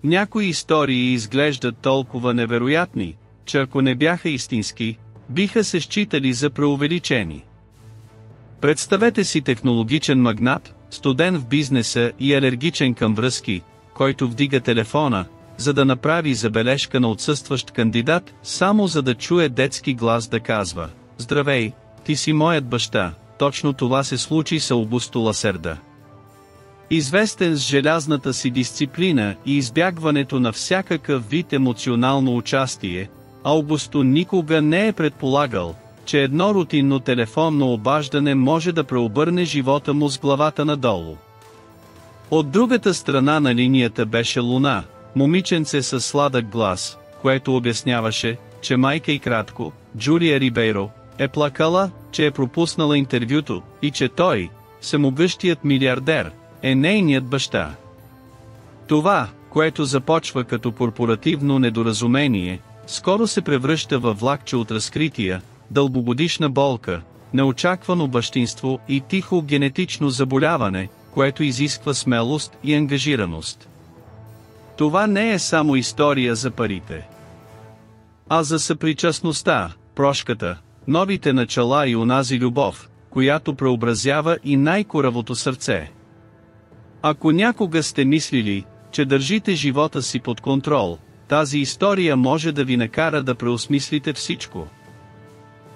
Някои истории изглеждат толкова невероятни, че ако не бяха истински, биха се считали за преувеличени. Представете си технологичен магнат, студен в бизнеса и алергичен към връзки, който вдига телефона, за да направи забележка на отсъстващ кандидат, само за да чуе детски глас да казва: „Здравей, ти си моят баща“. Точно това се случи с Аугусто Ласерда. Известен с желязната си дисциплина и избягването на всякакъв вид емоционално участие, Аугусто никога не е предполагал, че едно рутинно телефонно обаждане може да преобърне живота му с главата надолу. От другата страна на линията беше Луна, момиченце със сладък глас, което обясняваше, че майка й кратко, Джулия Рибейро, е плакала, че е пропуснала интервюто, и че той, всемогъщият милиардер, е нейният баща. Това, което започва като корпоративно недоразумение, скоро се превръща във влакче от разкрития, дългогодишна болка, неочаквано бащинство и тихо генетично заболяване, което изисква смелост и ангажираност. Това не е само история за парите, а за съпричастността, прошката, новите начала и онази любов, която преобразява и най-коравото сърце. Ако някога сте мислили, че държите живота си под контрол, тази история може да ви накара да преосмислите всичко.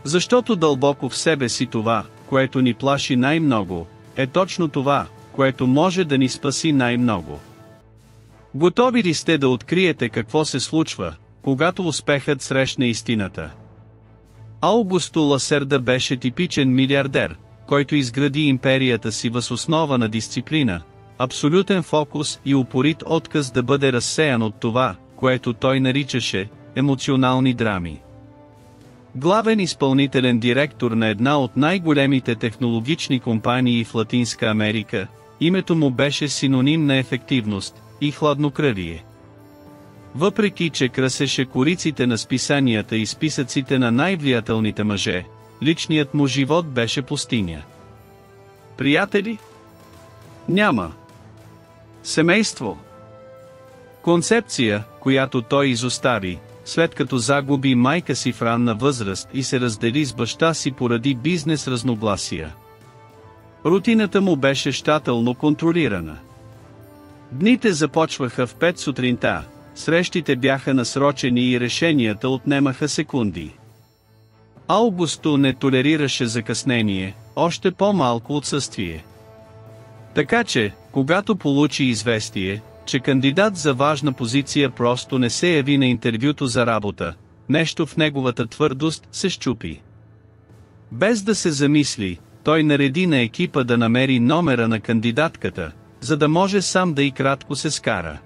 Защото дълбоко в себе си това, което ни плаши най-много, е точно това, което може да ни спаси най-много. Готови ли сте да откриете какво се случва, когато успехът срещне истината? Аугусто Ласерда беше типичен милиардер, който изгради империята си въз основа на дисциплина, абсолютен фокус и упорит отказ да бъде разсеян от това, което той наричаше емоционални драми. Главен изпълнителен директор на една от най-големите технологични компании в Латинска Америка, името му беше синоним на ефективност и хладнокръвие. Въпреки че красеше кориците на списанията и списъците на най-влиятелните мъже, личният му живот беше пустиня. Приятели? Няма. Семейство? Концепция, която той изостави, след като загуби майка си в ранна възраст и се раздели с баща си поради бизнес разногласия. Рутината му беше щателно контролирана. Дните започваха в 5 сутринта, срещите бяха насрочени и решенията отнемаха секунди. Аугусто не толерираше закъснение, още по-малко отсъствие. Така че, когато получи известие, че кандидат за важна позиция просто не се яви на интервюто за работа, нещо в неговата твърдост се счупи. Без да се замисли, той нареди на екипа да намери номера на кандидатката, за да може сам да и кратко се скара.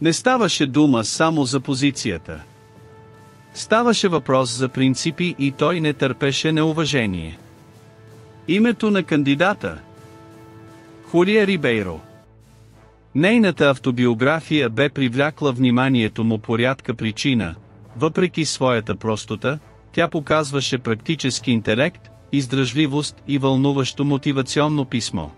Не ставаше дума само за позицията. Ставаше въпрос за принципи и той не търпеше неуважение. Името на кандидата: Хулия Рибейро. Нейната автобиография бе привлякла вниманието му по рядка причина. Въпреки своята простота, тя показваше практически интелект, издръжливост и вълнуващо мотивационно писмо.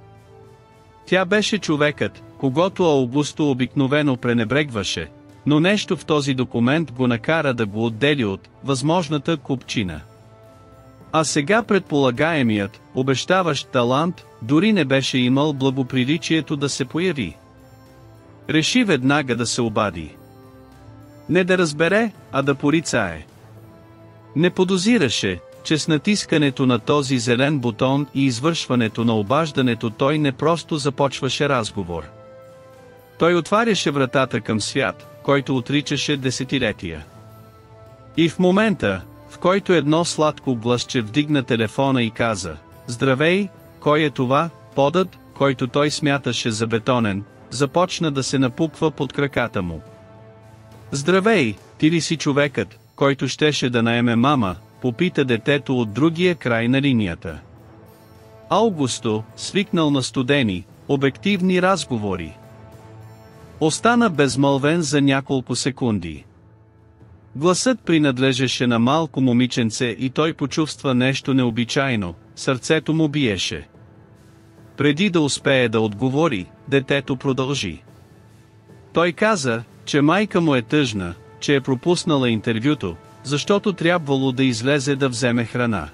Тя беше човекът, когото Аугусто обикновено пренебрегваше, но нещо в този документ го накара да го отдели от възможната купчина. А сега предполагаемият, обещаващ талант, дори не беше имал благоприличието да се появи. Реши веднага да се обади. Не да разбере, а да порицае. Не подозираше, че с натискането на този зелен бутон и извършването на обаждането той не просто започваше разговор. Той отваряше вратата към свят, който отричаше десетилетия. И в момента, в който едно сладко гласче вдигна телефона и каза: „Здравей, кой е това?“, подът, който той смяташе за бетонен, започна да се напуква под краката му. „Здравей, ти ли си човекът, който щеше да наеме мама?“, попита детето от другия край на линията. Аугусто, свикнал на студени, обективни разговори, остана безмълвен за няколко секунди. Гласът принадлежеше на малко момиченце и той почувства нещо необичайно, сърцето му биеше. Преди да успее да отговори, детето продължи. Той каза, че майка му е тъжна, че е пропуснала интервюто, защото трябвало да излезе да вземе храна.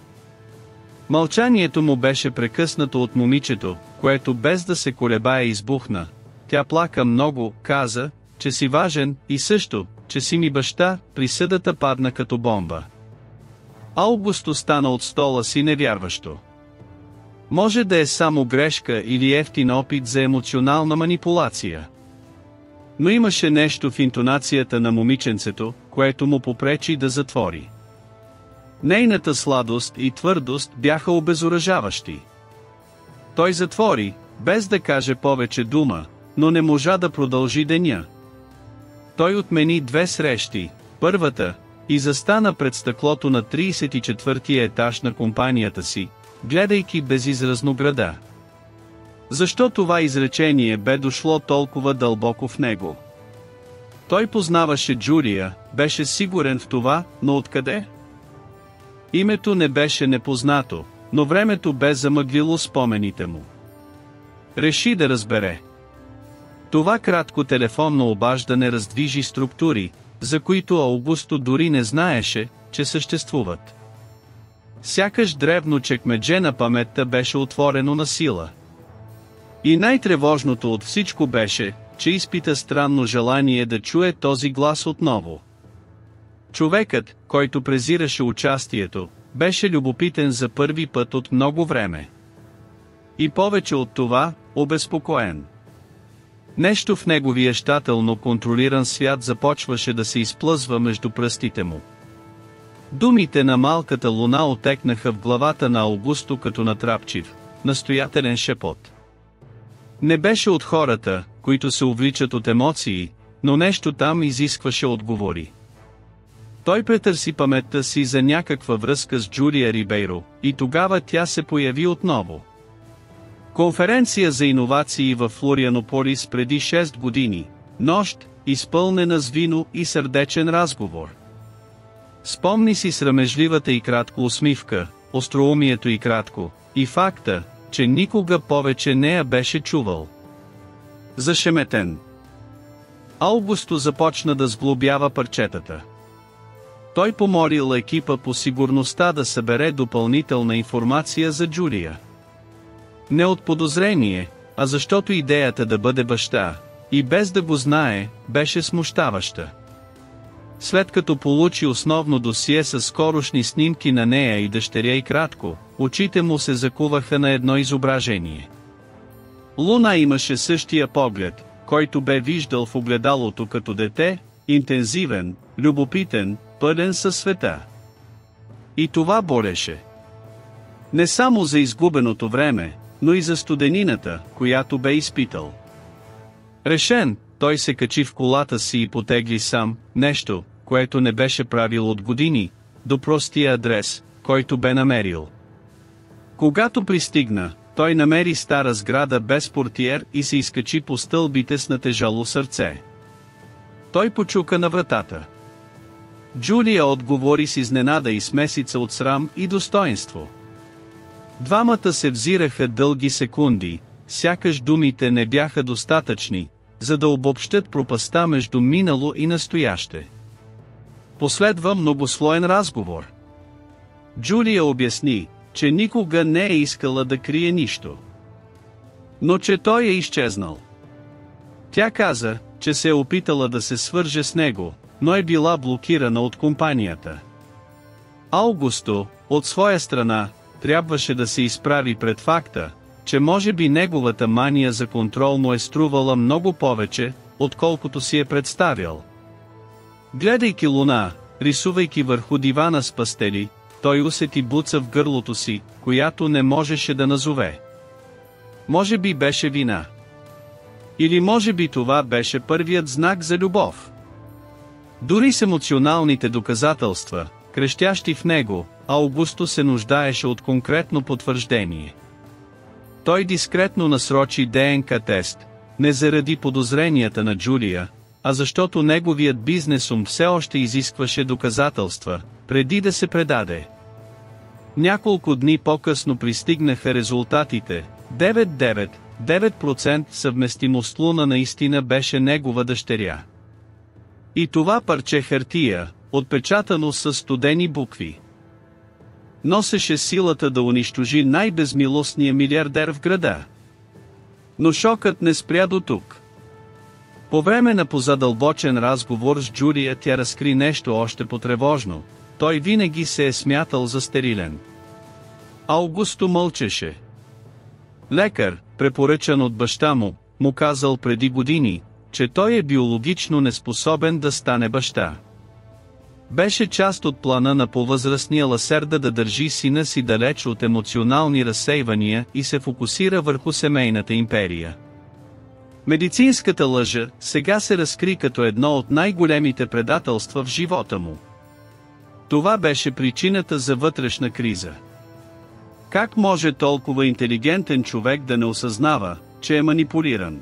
Мълчанието му беше прекъснато от момичето, което без да се колебае избухна. Тя плака много, каза, че си важен, и също, че си ми баща, присъдата падна като бомба. Аугусто стана от стола си невярващо. Може да е само грешка или евтин опит за емоционална манипулация. Но имаше нещо в интонацията на момиченцето, което му попречи да затвори. Нейната сладост и твърдост бяха обезоръжаващи. Той затвори, без да каже повече дума, но не можа да продължи деня. Той отмени 2 срещи, първата, и застана пред стъклото на 34-тия етаж на компанията си, гледайки безизразно града. Защо това изречение бе дошло толкова дълбоко в него? Той познаваше Джулия, беше сигурен в това, но откъде? Името не беше непознато, но времето бе замъглило спомените му. Реши да разбере. Това кратко телефонно обаждане раздвижи структури, за които Аугусто дори не знаеше, че съществуват. Сякаш древно чекмедже на паметта беше отворено на сила. И най-тревожното от всичко беше, че изпита странно желание да чуе този глас отново. Човекът, който презираше участието, беше любопитен за първи път от много време. И повече от това, обезпокоен. Нещо в неговия щателно контролиран свят започваше да се изплъзва между пръстите му. Думите на малката луна отекнаха в главата на Аугусто като натрапчив, настоятелен шепот. Не беше от хората, които се увличат от емоции, но нещо там изискваше отговори. Той претърси паметта си за някаква връзка с Джулия Рибейро, и тогава тя се появи отново. Конференция за иновации в Флорианополис преди 6 години, нощ, изпълнена с вино и сърдечен разговор. Спомни си срамежливата и кратко усмивка, остроумието и кратко, и факта, че никога повече не я беше чувал. Зашеметен. Аугусто започна да сглобява парчетата. Той помолил екипа по сигурността да събере допълнителна информация за Джулия. Не от подозрение, а защото идеята да бъде баща, и без да го знае, беше смущаваща. След като получи основно досие с скорошни снимки на нея и дъщеря и кратко, очите му се закуваха на едно изображение. Луна имаше същия поглед, който бе виждал в огледалото като дете, интензивен, любопитен, пълен със света. И това болеше. Не само за изгубеното време, но и за студенината, която бе изпитал. Решен, той се качи в колата си и потегли сам, нещо, което не беше правил от години, до простия адрес, който бе намерил. Когато пристигна, той намери стара сграда без портиер и се изкачи по стълбите с натежало сърце. Той почука на вратата. Джулия отговори с изненада и смесица от срам и достоинство. Двамата се взираха дълги секунди, сякаш думите не бяха достатъчни, за да обобщят пропастта между минало и настояще. Последва многослоен разговор. Джулия обясни, че никога не е искала да крие нищо. Но че той е изчезнал. Тя каза, че се е опитала да се свърже с него, но е била блокирана от компанията. Аугусто, от своя страна, трябваше да се изправи пред факта, че може би неговата мания за контрол му е струвала много повече, отколкото си е представял. Гледайки луна, рисувайки върху дивана с пастели, той усети буца в гърлото си, която не можеше да назове. Може би беше вина. Или може би това беше първият знак за любов. Дори с емоционалните доказателства, крещящи в него, Аугусто се нуждаеше от конкретно потвърждение. Той дискретно насрочи ДНК тест, не заради подозренията на Джулия, а защото неговият бизнесум все още изискваше доказателства, преди да се предаде. Няколко дни по-късно пристигнаха резултатите, 9-9, 9% съвместимост. Луна наистина беше негова дъщеря. И това парче хартия, отпечатано с студени букви, носеше силата да унищожи най-безмилостния милиардер в града. Но шокът не спря до тук. По време на позадълбочен разговор с Джулия тя разкри нещо още по-тревожно. Той винаги се е смятал за стерилен. Аугусто мълчеше. Лекар, препоръчан от баща му, му казал преди години, че той е биологично неспособен да стане баща. Беше част от плана на по-възрастния Ласерда да държи сина си далеч от емоционални разсейвания и се фокусира върху семейната империя. Медицинската лъжа сега се разкри като едно от най-големите предателства в живота му. Това беше причината за вътрешна криза. Как може толкова интелигентен човек да не осъзнава, че е манипулиран?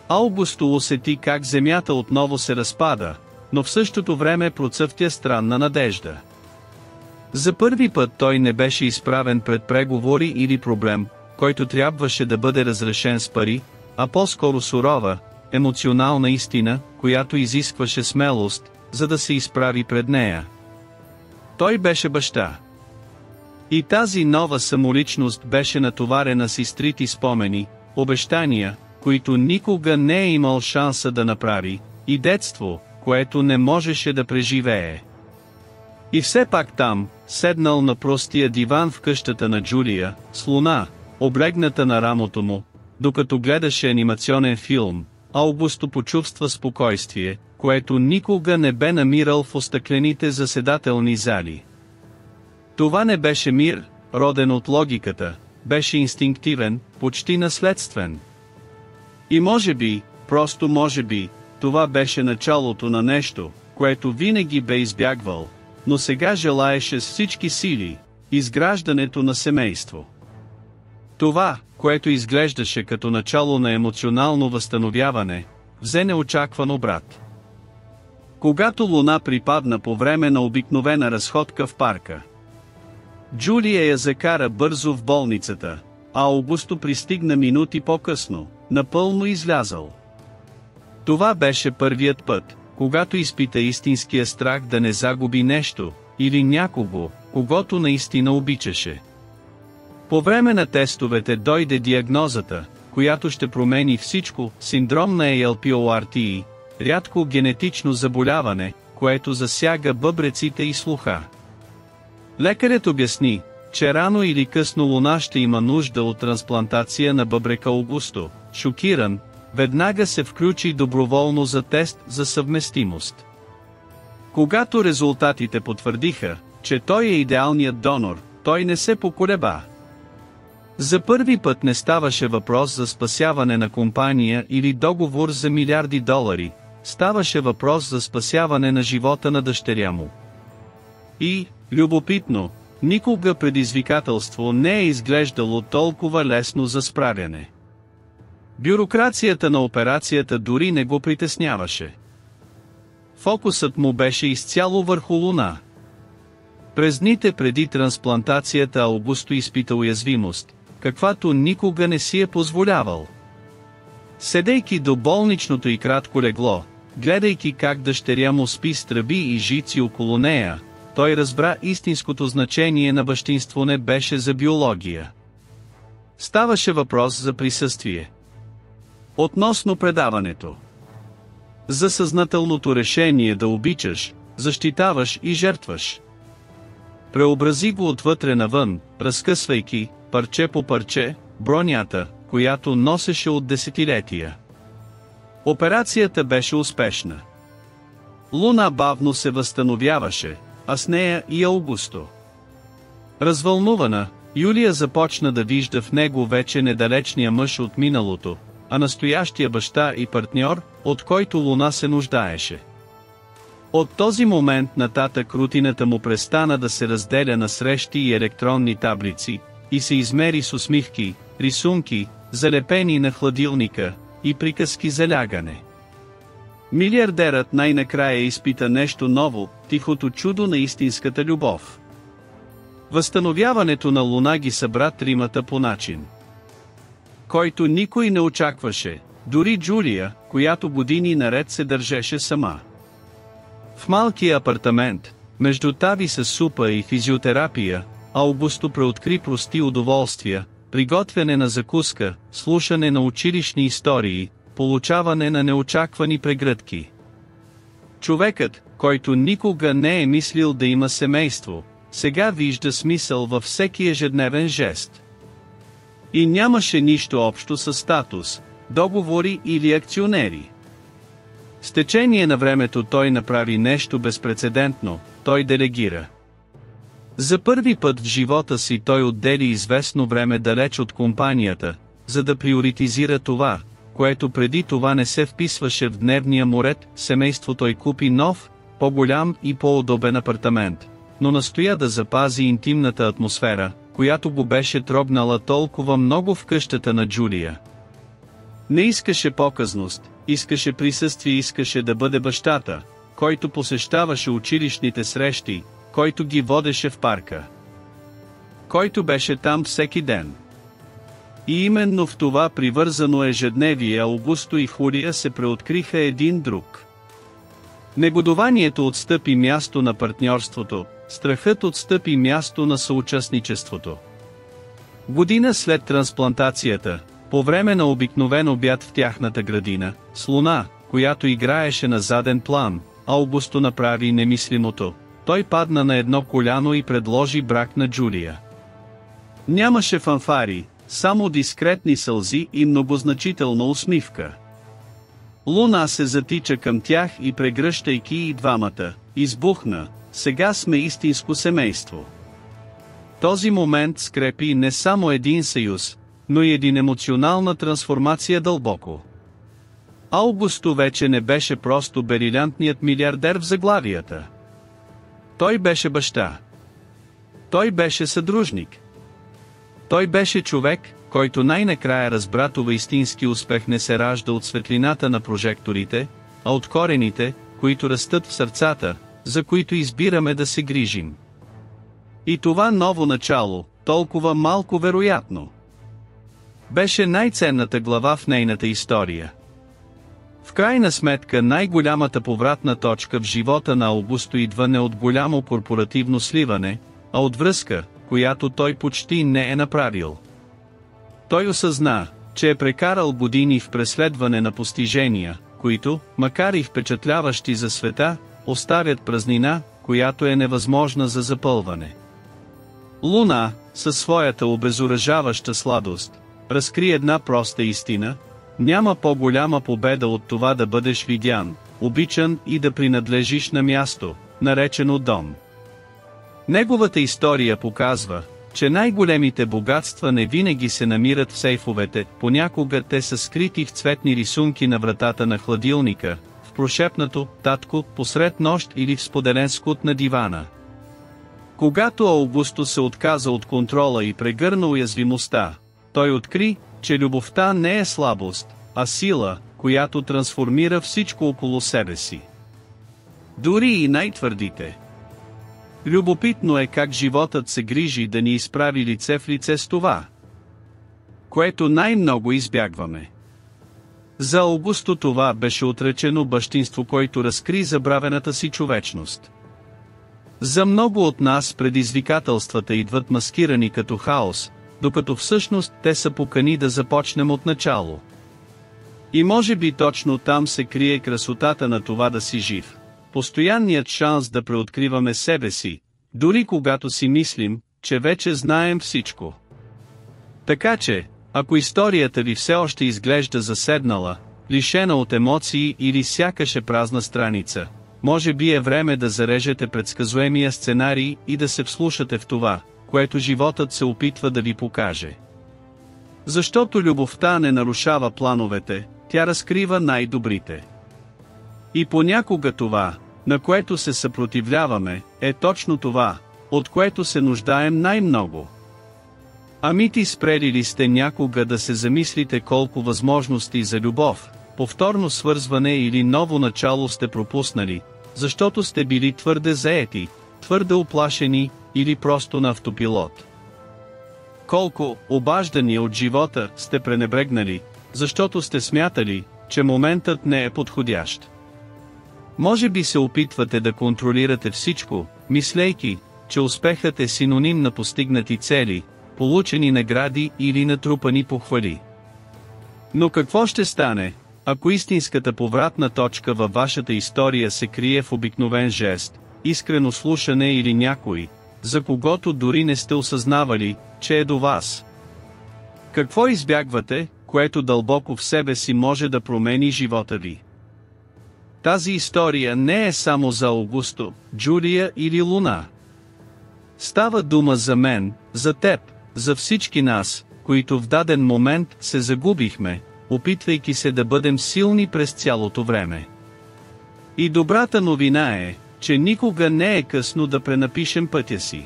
Аугусто усети как земята отново се разпада, но в същото време процъфтя странна надежда. За първи път той не беше изправен пред преговори или проблем, който трябваше да бъде разрешен с пари, а по-скоро сурова, емоционална истина, която изискваше смелост, за да се изправи пред нея. Той беше баща. И тази нова самоличност беше натоварена с изтрити спомени, обещания, които никога не е имал шанса да направи, и детство, което не можеше да преживее. И все пак там, седнал на простия диван в къщата на Джулия, с луна, облегната на рамото му, докато гледаше анимационен филм, Аугусто почувства спокойствие, което никога не бе намирал в остъклените заседателни зали. Това не беше мир, роден от логиката, беше инстинктивен, почти наследствен. И може би, просто може би, това беше началото на нещо, което винаги бе избягвал, но сега желаеше с всички сили – изграждането на семейство. Това, което изглеждаше като начало на емоционално възстановяване, взе неочакван обрат. Когато луна припадна по време на обикновена разходка в парка, Джулия я закара бързо в болницата, а Аугусто пристигна минути по-късно, напълно излязъл. Това беше първият път, когато изпита истинския страх да не загуби нещо, или някого, когото наистина обичаше. По време на тестовете дойде диагнозата, която ще промени всичко – синдром на ALPORT, рядко генетично заболяване, което засяга бъбреците и слуха. Лекарят обясни, че рано или късно луна ще има нужда от трансплантация на бъбрека. Аугусто, шокиран, веднага се включи доброволно за тест за съвместимост. Когато резултатите потвърдиха, че той е идеалният донор, той не се поколеба. За първи път не ставаше въпрос за спасяване на компания или договор за милиарди долари, ставаше въпрос за спасяване на живота на дъщеря му. И, любопитно, никога предизвикателство не е изглеждало толкова лесно за справяне. Бюрокрацията на операцията дори не го притесняваше. Фокусът му беше изцяло върху луна. През дните преди трансплантацията Аугусто изпита уязвимост, каквато никога не си е позволявал. Седейки до болничното и кратко легло, гледайки как дъщеря му спи с тръби и жици около нея, той разбра истинското значение на бащинство не беше за биология. Ставаше въпрос за присъствие. Относно предаването. За съзнателното решение да обичаш, защитаваш и жертваш. Преобрази го отвътре навън, разкъсвайки, парче по парче, бронята, която носеше от десетилетия. Операцията беше успешна. Луна бавно се възстановяваше, а с нея и Аугусто. Развълнувана, Юлия започна да вижда в него вече недалечния мъж от миналото, а настоящия баща и партньор, от който луна се нуждаеше. От този момент нататък рутината му престана да се разделя на срещи и електронни таблици, и се измери с усмивки, рисунки, залепени на хладилника, и приказки за лягане. Милиардерът най-накрая изпита нещо ново, тихото чудо на истинската любов. Възстановяването на луна ги събра тримата по начин. който никой не очакваше, дори Джулия, която години наред се държеше сама. В малкия апартамент, между тави с супа и физиотерапия, Аугусто преоткри прости удоволствия, приготвяне на закуска, слушане на училищни истории, получаване на неочаквани прегръдки. Човекът, който никога не е мислил да има семейство, сега вижда смисъл във всеки ежедневен жест. И нямаше нищо общо с статус, договори или акционери. С течение на времето той направи нещо безпрецедентно, той делегира. За първи път в живота си той отдели известно време далеч от компанията, за да приоритизира това, което преди това не се вписваше в дневния му ред. Семейство той купи нов, по-голям и по-удобен апартамент, но настоя да запази интимната атмосфера, която го беше трогнала толкова много в къщата на Джулия. Не искаше показност, искаше присъствие, искаше да бъде бащата, който посещаваше училищните срещи, който ги водеше в парка, който беше там всеки ден. И именно в това привързано ежедневие Аугусто и Хулия се преоткриха един друг. Негодованието отстъпи място на партньорството, страхът отстъпи място на съучастничеството. Година след трансплантацията, по време на обикновен обяд в тяхната градина, с луна, която играеше на заден план, Аугусто направи немислимото. Той падна на едно коляно и предложи брак на Джулия. Нямаше фанфари, само дискретни сълзи и многозначителна усмивка. Луна се затича към тях и прегръщайки и двамата, избухна: сега сме истинско семейство. Този момент скрепи не само един съюз, но и един емоционална трансформация дълбоко. Аугусто вече не беше просто брилянтният милиардер в заглавията. Той беше баща. Той беше съдружник. Той беше човек, който най-накрая разбра това: истински успех не се ражда от светлината на прожекторите, а от корените, които растат в сърцата, за които избираме да се грижим. И това ново начало, толкова малко вероятно, беше най-ценната глава в нейната история. В крайна сметка най-голямата повратна точка в живота на Аугусто идва не от голямо корпоративно сливане, а от връзка, която той почти не е направил. Той осъзна, че е прекарал години в преследване на постижения, които, макар и впечатляващи за света, оставят празнина, която е невъзможна за запълване. Луна, със своята обезоръжаваща сладост, разкри една проста истина: няма по-голяма победа от това да бъдеш видян, обичан и да принадлежиш на място, наречено дом. Неговата история показва, че най-големите богатства не винаги се намират в сейфовете, понякога те са скрити в цветни рисунки на вратата на хладилника, в прошепнато «татко» посред нощ или в споделен скут на дивана. Когато Аугусто се отказа от контрола и прегърна уязвимостта, той откри, че любовта не е слабост, а сила, която трансформира всичко около себе си. Дори и най-твърдите. Любопитно е как животът се грижи да ни изправи лице в лице с това, което най-много избягваме. За Аугусто това беше отречено бащинство, който разкри забравената си човечност. За много от нас предизвикателствата идват маскирани като хаос, докато всъщност те са покани да започнем от начало. И може би точно там се крие красотата на това да си жив. Постоянният шанс да преоткриваме себе си, дори когато си мислим, че вече знаем всичко. Така че, ако историята ви все още изглежда заседнала, лишена от емоции или сякаш е празна страница, може би е време да зарежете предсказуемия сценарий и да се вслушате в това, което животът се опитва да ви покаже. Защото любовта не нарушава плановете, тя разкрива най-добрите. И понякога това, на което се съпротивляваме, е точно това, от което се нуждаем най-много. Ами ти спрели ли сте някога да се замислите колко възможности за любов, повторно свързване или ново начало сте пропуснали, защото сте били твърде заети, твърде уплашени или просто на автопилот? Колко обаждания от живота сте пренебрегнали, защото сте смятали, че моментът не е подходящ. Може би се опитвате да контролирате всичко, мислейки, че успехът е синоним на постигнати цели, получени награди или натрупани похвали. Но какво ще стане, ако истинската повратна точка във вашата история се крие в обикновен жест, искрено слушане или някой, за когото дори не сте осъзнавали, че е до вас? Какво избягвате, което дълбоко в себе си може да промени живота ви? Тази история не е само за Аугусто, Джулия или Луна. Става дума за мен, за теб, за всички нас, които в даден момент се загубихме, опитвайки се да бъдем силни през цялото време. И добрата новина е, че никога не е късно да пренапишем пътя си.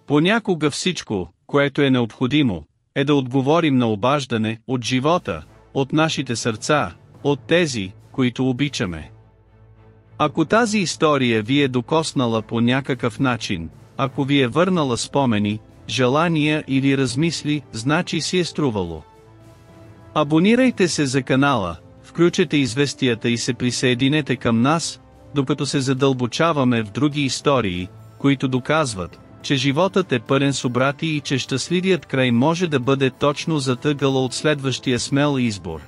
Понякога всичко, което е необходимо, е да отговорим на обаждане от живота, от нашите сърца, от тези, които обичаме. Ако тази история ви е докоснала по някакъв начин, ако ви е върнала спомени, желания или размисли, значи си е струвало. Абонирайте се за канала, включете известията и се присъединете към нас, докато се задълбочаваме в други истории, които доказват, че животът е пълен с обрати и че щастливият край може да бъде точно затъгъла от следващия смел избор.